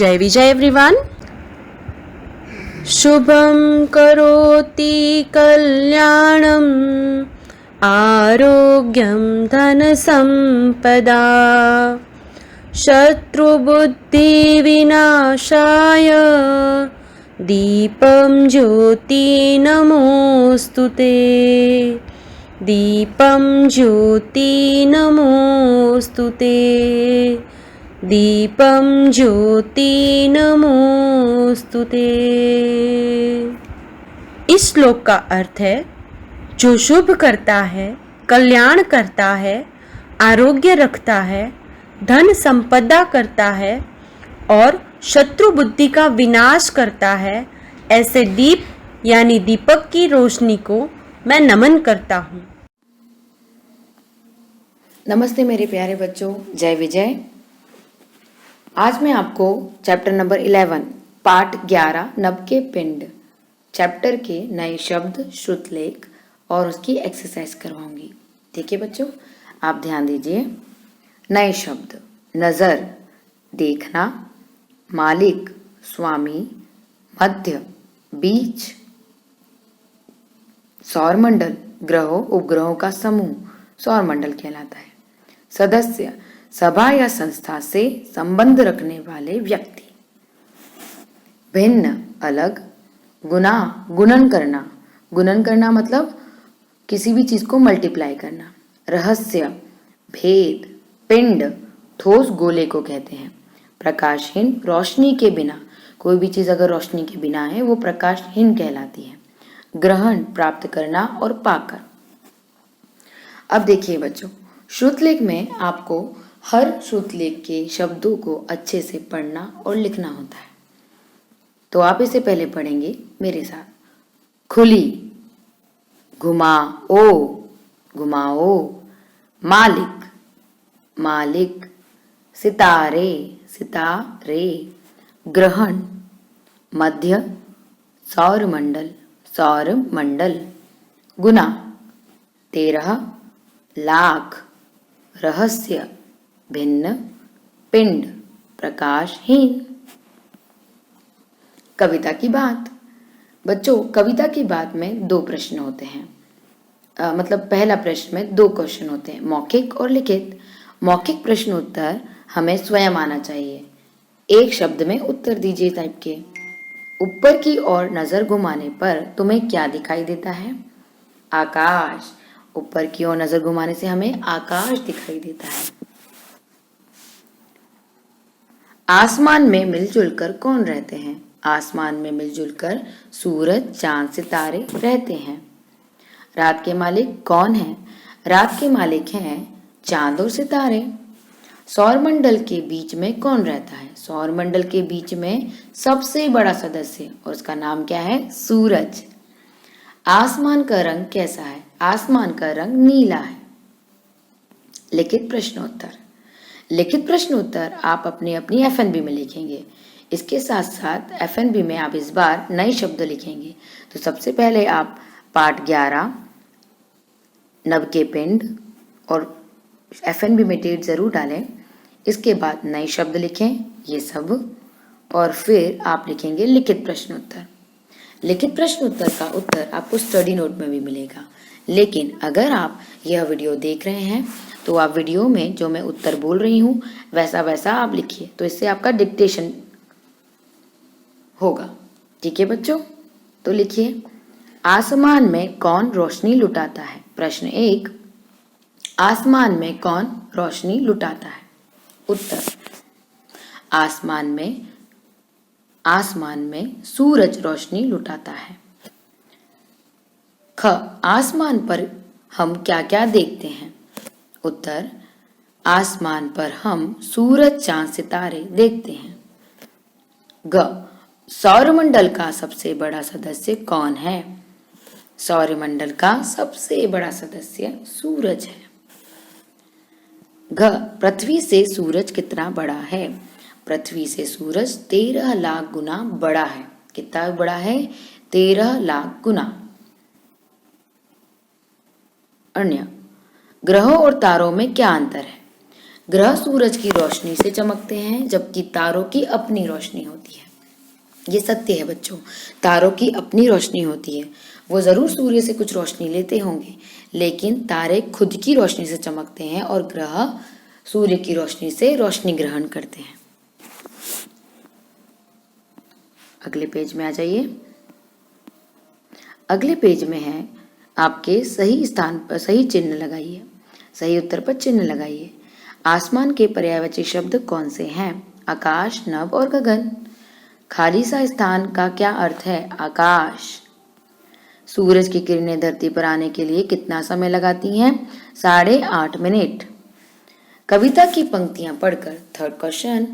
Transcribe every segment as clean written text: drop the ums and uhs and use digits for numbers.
जय विजय एवरीवन। शुभं करोति कल्याणं आरोग्यं धनसंपदा शत्रुबुद्धिविनाशाय दीपं ज्योति नमोस्तुते। दीपं ज्योति नमोस्तुते। दीपं ज्योति नमोस्तुते। इस श्लोक का अर्थ है, जो शुभ करता है, कल्याण करता है, आरोग्य रखता है, धन संपदा करता है और शत्रु बुद्धि का विनाश करता है, ऐसे दीप यानी दीपक की रोशनी को मैं नमन करता हूँ। नमस्ते मेरे प्यारे बच्चों, जय विजय। आज मैं आपको चैप्टर नंबर 11 पाठ 11 नभ के पिंड चैप्टर के नए शब्द, श्रुतलेख और उसकी एक्सरसाइज करवाऊंगी। ठीक है बच्चों, आप ध्यान दीजिए। नए शब्द: नजर देखना, मालिक स्वामी, मध्य बीच, सौरमंडल ग्रहों उपग्रहों का समूह सौरमंडल कहलाता है। सदस्य सभा या संस्था से संबंध रखने वाले व्यक्ति। भिन्न अलग। गुना गुणन करना, गुणन करना मतलब किसी भी चीज को मल्टीप्लाई करना। रहस्य भेद। पिंड ठोस गोले को कहते हैं। प्रकाशहीन रोशनी के बिना, कोई भी चीज अगर रोशनी के बिना है वो प्रकाशहीन कहलाती है। ग्रहण प्राप्त करना और पाकर। अब देखिए बच्चों, श्रुतलेख में आपको हर श्रुतलेख के शब्दों को अच्छे से पढ़ना और लिखना होता है। तो आप इसे पहले पढ़ेंगे मेरे साथ। खुली, घुमाओ, घुमाओ। मालिक, मालिक। सितारे, सितारे। ग्रहण, मध्य, सौरमंडल, सौरमंडल। गुना 13 लाख। रहस्य भिन्न। पिंड प्रकाशहीन। कविता की बात। बच्चों, कविता की बात में 2 प्रश्न होते हैं। मतलब पहला प्रश्न में 2 क्वेश्चन होते हैं, मौखिक और लिखित। मौखिक प्रश्न उत्तर हमें स्वयं आना चाहिए। एक शब्द में उत्तर दीजिए टाइप के। ऊपर की ओर नजर घुमाने पर तुम्हें क्या दिखाई देता है? आकाश। ऊपर की ओर नजर घुमाने से हमें आकाश दिखाई देता है। आसमान में मिलजुल कर कौन रहते हैं? आसमान में मिलजुल कर सूरज, चांद, सितारे रहते हैं। रात के मालिक कौन हैं? रात के मालिक हैं चांद और सितारे। सौरमंडल के बीच में कौन रहता है? सौरमंडल के बीच में सबसे बड़ा सदस्य, और उसका नाम क्या है? सूरज। आसमान का रंग कैसा है? आसमान का रंग नीला है। लिखित प्रश्नोत्तर। लिखित प्रश्नोत्तर आप अपनी अपनी एफएनबी में लिखेंगे। इसके साथ साथ एफएनबी में आप इस बार नए शब्द लिखेंगे। तो सबसे पहले आप पाठ 11 नभ के पिंड और एफएनबी में डेट जरूर डालें। इसके बाद नए शब्द लिखें ये सब, और फिर आप लिखेंगे लिखित प्रश्नोत्तर। लिखित प्रश्नोत्तर का उत्तर आपको स्टडी नोट में भी मिलेगा। लेकिन अगर आप यह वीडियो देख रहे हैं तो आप वीडियो में जो मैं उत्तर बोल रही हूँ वैसा वैसा आप लिखिए, तो इससे आपका डिक्टेशन होगा। ठीक है बच्चों, तो लिखिए। आसमान में कौन रोशनी लुटाता है? प्रश्न 1, आसमान में कौन रोशनी लुटाता है? उत्तर, आसमान में सूरज रोशनी लुटाता है। ख, आसमान पर हम क्या क्या देखते हैं? उत्तर, आसमान पर हम सूरज, चांद, सितारे देखते हैं। ग, सौरमंडल का सबसे बड़ा सदस्य कौन है? सौरमंडल का सबसे बड़ा सदस्य सूरज है। घ, पृथ्वी से सूरज कितना बड़ा है? पृथ्वी से सूरज 13 लाख गुना बड़ा है। कितना बड़ा है? 13 लाख गुना। अन्य, ग्रहों और तारों में क्या अंतर है? ग्रह सूरज की रोशनी से चमकते हैं, जबकि तारों की अपनी रोशनी होती है। ये सत्य है बच्चों, तारों की अपनी रोशनी होती है। वो जरूर सूर्य से कुछ रोशनी लेते होंगे, लेकिन तारे खुद की रोशनी से चमकते हैं और ग्रह सूर्य की रोशनी से रोशनी ग्रहण करते हैं। अगले पेज में आ जाइए। अगले पेज में है आपके सही स्थान पर सही चिन्ह लगाइए, सही उत्तर पर चिन्ह लगाइए। आसमान के पर्यायवाची शब्द कौन से हैं? आकाश, नभ और गगन। खाली सा स्थान का क्या अर्थ है? आकाश। सूरज की किरणें धरती पर आने के लिए कितना समय लगाती हैं? 8.5 मिनट। कविता की पंक्तियां पढ़कर, थर्ड क्वेश्चन,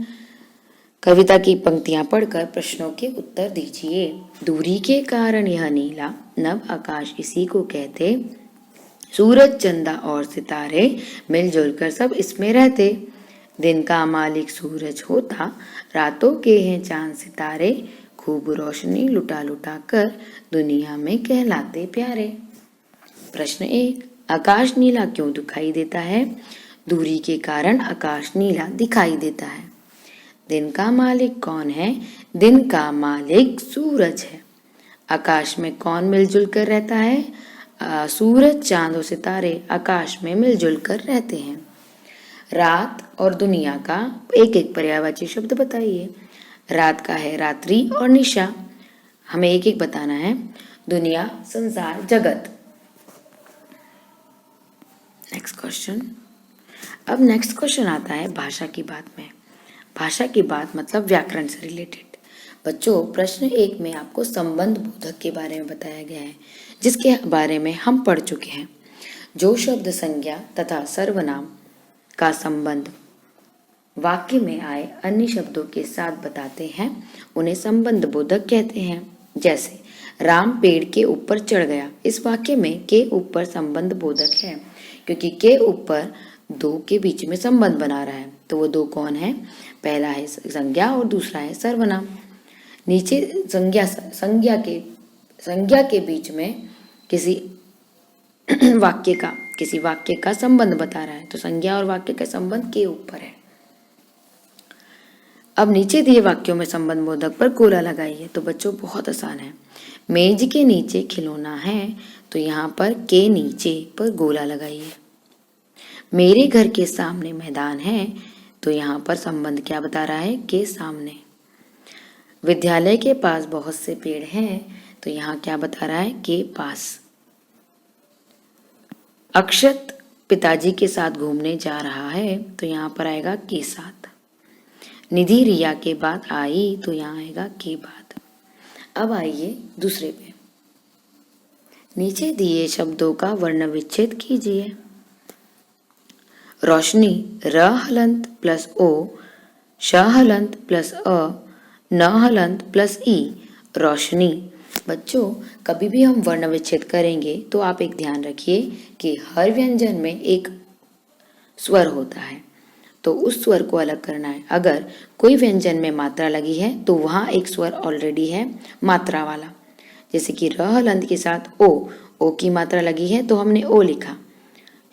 कविता की पंक्तियां पढ़कर प्रश्नों के उत्तर दीजिए। दूरी के कारण यह नीला, नभ आकाश इसी को कहते, सूरज चंदा और सितारे मिलजुल कर सब इसमें रहते। दिन का मालिक सूरज होता, रातों के हैं चांद सितारे, खूब रोशनी लुटा लुटा कर दुनिया में कहलाते प्यारे। प्रश्न 1, आकाश नीला क्यों दिखाई देता है? दूरी के कारण आकाश नीला दिखाई देता है। दिन का मालिक कौन है? दिन का मालिक सूरज है। आकाश में कौन मिलजुल कर रहता है? सूरज, चांद और सितारे आकाश में मिलजुल कर रहते हैं। रात और दुनिया का एक एक पर्यायवाची शब्द बताइए। रात का है रात्रि और निशा, हमें एक एक बताना है। दुनिया, संसार, जगत। Next question. अब नेक्स्ट क्वेश्चन आता है भाषा की बात में। भाषा की बात मतलब व्याकरण से रिलेटेड। बच्चों, प्रश्न 1 में आपको संबंध बोधक के बारे में बताया गया है, जिसके बारे में हम पढ़ चुके हैं। जो शब्द संज्ञा तथा सर्वनाम का संबंध वाक्य में आए अन्य शब्दों के साथ बताते हैं, उन्हें संबंध बोधक कहते हैं। जैसे राम पेड़ के ऊपर चढ़ गया, इस वाक्य में के ऊपर संबंध बोधक है, क्योंकि के ऊपर दो के बीच में संबंध बना रहा है। तो वो दो कौन है? पहला है संज्ञा और दूसरा है सर्वनाम। नीचे संज्ञा के बीच में किसी वाक्य का संबंध बता रहा है, तो संज्ञा और वाक्य का संबंध के ऊपर है। अब नीचे दिए वाक्यों में संबंध बोधक पर गोला लगाइए। तो बच्चों बहुत आसान है। मेज के नीचे खिलौना है, तो यहाँ पर के नीचे पर गोला लगाइए। मेरे घर के सामने मैदान है, तो यहाँ पर संबंध क्या बता रहा है? के सामने। विद्यालय के पास बहुत से पेड़ हैं, तो यहाँ क्या बता रहा है? के पास। अक्षत पिताजी के साथ घूमने जा रहा है, तो यहाँ पर आएगा के साथ। निधि रिया के बाद आई, तो यहाँ आएगा के बाद। अब आइए दूसरे पे। नीचे दिए शब्दों का वर्ण विच्छेद कीजिए। रोशनी, र हलंत प्लस ओ, श हलंत प्लस अ, न हलंत प्लस ई, रोशनी। बच्चों, कभी भी हम वर्ण विच्छेद करेंगे तो आप एक ध्यान रखिए कि हर व्यंजन में एक स्वर होता है, तो उस स्वर को अलग करना है। अगर कोई व्यंजन में मात्रा लगी है तो वहाँ एक स्वर ऑलरेडी है मात्रा वाला, जैसे कि र हलंत के साथ ओ की मात्रा लगी है तो हमने ओ लिखा।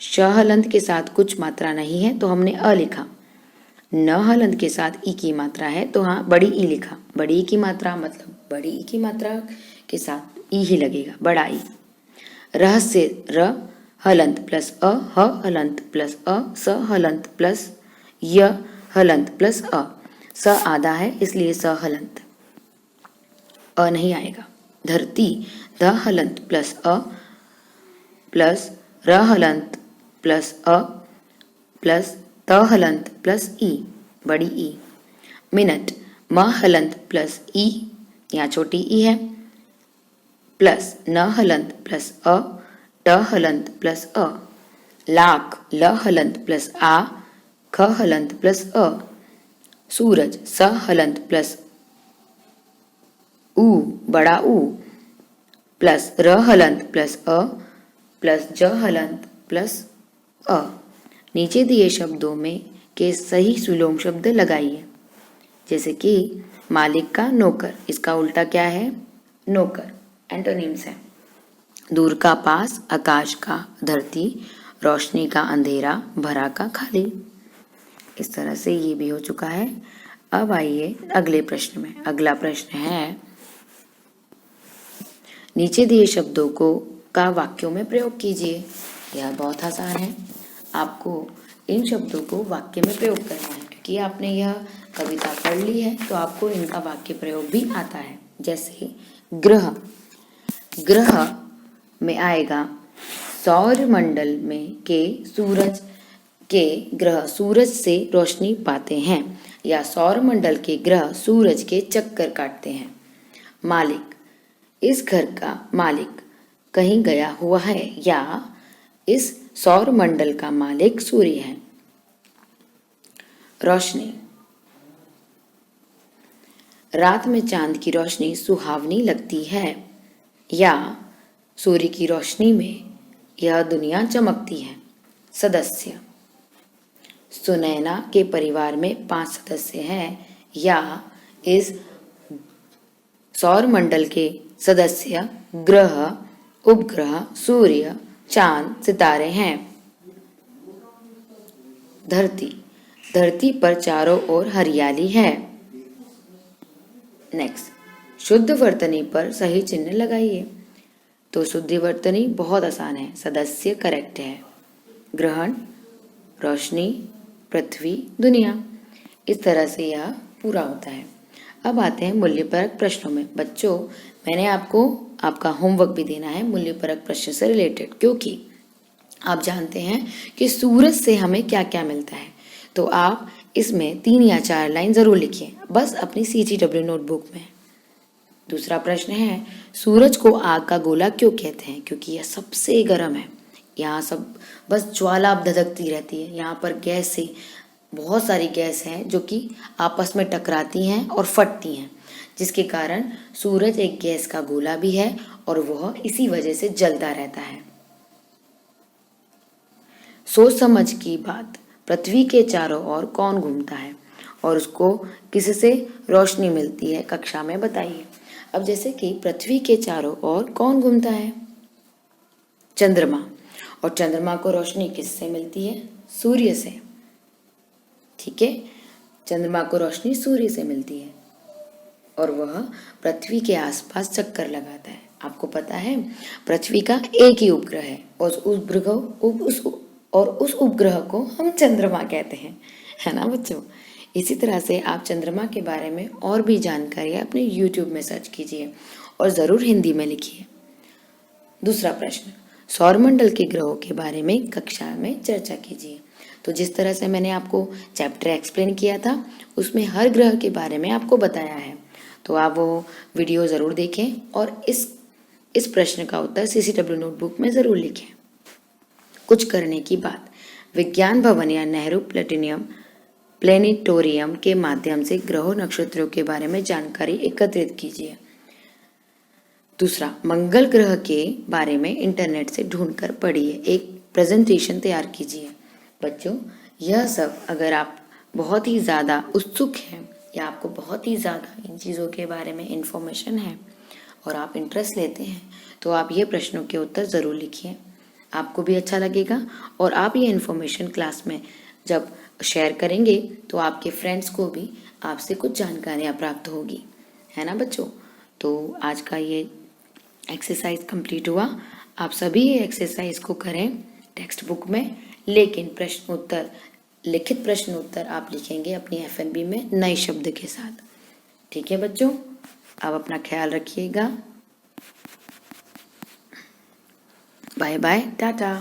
श हलंत के साथ कुछ मात्रा नहीं है तो हमने अ लिखा। न हलंत के साथ ई की मात्रा है तो हाँ बड़ी ई लिखा। बड़ी ई की मात्रा मतलब बड़ी ई की मात्रा के साथ ई ही लगेगा, बड़ा ई। रह से र हलंत प्लस अ, ह हलंत प्लस अ, स हलंत प्लस य हलंत प्लस अ। स आधा है इसलिए स हलंत, अ नहीं आएगा। धरती, ध हलंत प्लस अ प्लस र हलंत प्लस अ प्लस त हलंत प्लस ई, बड़ी ई। मिनट, म हलंत प्लस ई, यहाँ छोटी ई है, प्लस न हलंत प्लस अ, ट हलंत प्लस अ। लाख, ल हलंत प्लस आ, ख हलंत प्लस अ। सूरज, स हलंत प्लस उ, बड़ा ऊ, प्लस र हलंत प्लस अ प्लस ज हलंत प्लस अ। नीचे दिए शब्दों में के सही सुलोम शब्द लगाइए। जैसे कि मालिक का नौकर, इसका उल्टा क्या है? नौकर। एंटोनिम्स है। दूर का पास, आकाश का धरती, रोशनी का अंधेरा, भरा का खाली। इस तरह से ये भी हो चुका है। अब आइए अगले प्रश्न में। अगला प्रश्न है, नीचे दिए शब्दों को का वाक्यों में प्रयोग कीजिए। यह बहुत आसान है, आपको इन शब्दों को वाक्य में प्रयोग करना है, क्योंकि आपने यह कविता पढ़ ली है तो आपको इनका वाक्य प्रयोग भी आता है। जैसे ग्रह, ग्रह में आएगा सौरमंडल में के सूरज के ग्रह सूरज से रोशनी पाते हैं, या सौरमंडल के ग्रह सूरज के चक्कर काटते हैं। मालिक, इस घर का मालिक कहीं गया हुआ है, या इस सौरमंडल का मालिक सूर्य है। रोशनी, रात में चांद की रोशनी सुहावनी लगती है, या सूर्य की रोशनी में यह दुनिया चमकती है। सदस्य, सुनैना के परिवार में 5 सदस्य हैं, या इस सौरमंडल के सदस्य ग्रह, उपग्रह, सूर्य, चांद, सितारे हैं। धरती, धरती पर चारों ओर हरियाली है। नेक्स्ट, शुद्ध वर्तनी पर सही चिन्ह लगाइए। तो शुद्ध वर्तनी बहुत आसान है, सदस्य करेक्ट है, ग्रहण, रोशनी, पृथ्वी, दुनिया। इस तरह से यह पूरा होता है। अब आते हैं मूल्यपरक प्रश्नों में। बच्चों, मैंने आपको आपका होमवर्क भी देना है मूल्यपरक प्रश्न से रिलेटेड, क्योंकि आप जानते हैं कि सूरज से हमें क्या क्या मिलता है। तो आप इसमें 3 या 4 लाइन जरूर लिखिए, बस अपनी CGW नोटबुक में। दूसरा प्रश्न है, सूरज को आग का गोला क्यों कहते हैं? क्योंकि यह सबसे गर्म है। यहाँ सब बस ज्वाला धधकती रहती है। यहाँ पर गैस से बहुत सारी गैस हैं जो कि आपस में टकराती हैं और फटती हैं, जिसके कारण सूरज एक गैस का गोला भी है और वह इसी वजह से जलता रहता है। सोच समझ की बात, पृथ्वी के चारों ओर कौन घूमता है और उसको किससे रोशनी मिलती है, कक्षा में बताइए। अब जैसे कि पृथ्वी के चारों ओर कौन घूमता है? चंद्रमा। और चंद्रमा को रोशनी किससे मिलती है? सूर्य से। ठीक है, चंद्रमा को रोशनी सूर्य से मिलती है और वह पृथ्वी के आसपास चक्कर लगाता है। आपको पता है पृथ्वी का एक ही उपग्रह है और उस उपग्रह को हम चंद्रमा कहते हैं, है ना बच्चों। इसी तरह से आप चंद्रमा के बारे में और भी जानकारी अपने YouTube में सर्च कीजिए और ज़रूर हिंदी में लिखिए। दूसरा प्रश्न, सौरमंडल के ग्रहों के बारे में कक्षा में चर्चा कीजिए। तो जिस तरह से मैंने आपको चैप्टर एक्सप्लेन किया था, उसमें हर ग्रह के बारे में आपको बताया है, तो आप वो वीडियो ज़रूर देखें और इस प्रश्न का उत्तर CCW नोटबुक में ज़रूर लिखें। कुछ करने की बात, विज्ञान भवन या नेहरू प्लेनेटोरियम के माध्यम से ग्रहों नक्षत्रों के बारे में जानकारी एकत्रित कीजिए। दूसरा, मंगल ग्रह के बारे में इंटरनेट से ढूंढकर पढ़िए, एक प्रेजेंटेशन तैयार कीजिए। बच्चों, यह सब अगर आप बहुत ही ज़्यादा उत्सुक हैं या आपको बहुत ही ज़्यादा इन चीज़ों के बारे में इंफॉर्मेशन है और आप इंटरेस्ट लेते हैं, तो आप ये प्रश्नों के उत्तर ज़रूर लिखिए। आपको भी अच्छा लगेगा और आप ये इन्फॉर्मेशन क्लास में जब शेयर करेंगे तो आपके फ्रेंड्स को भी आपसे कुछ जानकारियाँ प्राप्त होगी, है ना बच्चों। तो आज का ये एक्सरसाइज कंप्लीट हुआ। आप सभी ये एक्सरसाइज को करें टेक्स्ट बुक में, लेकिन प्रश्न उत्तर, लिखित प्रश्न उत्तर आप लिखेंगे अपनी FNB में नए शब्द के साथ। ठीक है बच्चों, आप अपना ख्याल रखिएगा। Bye bye, Tata.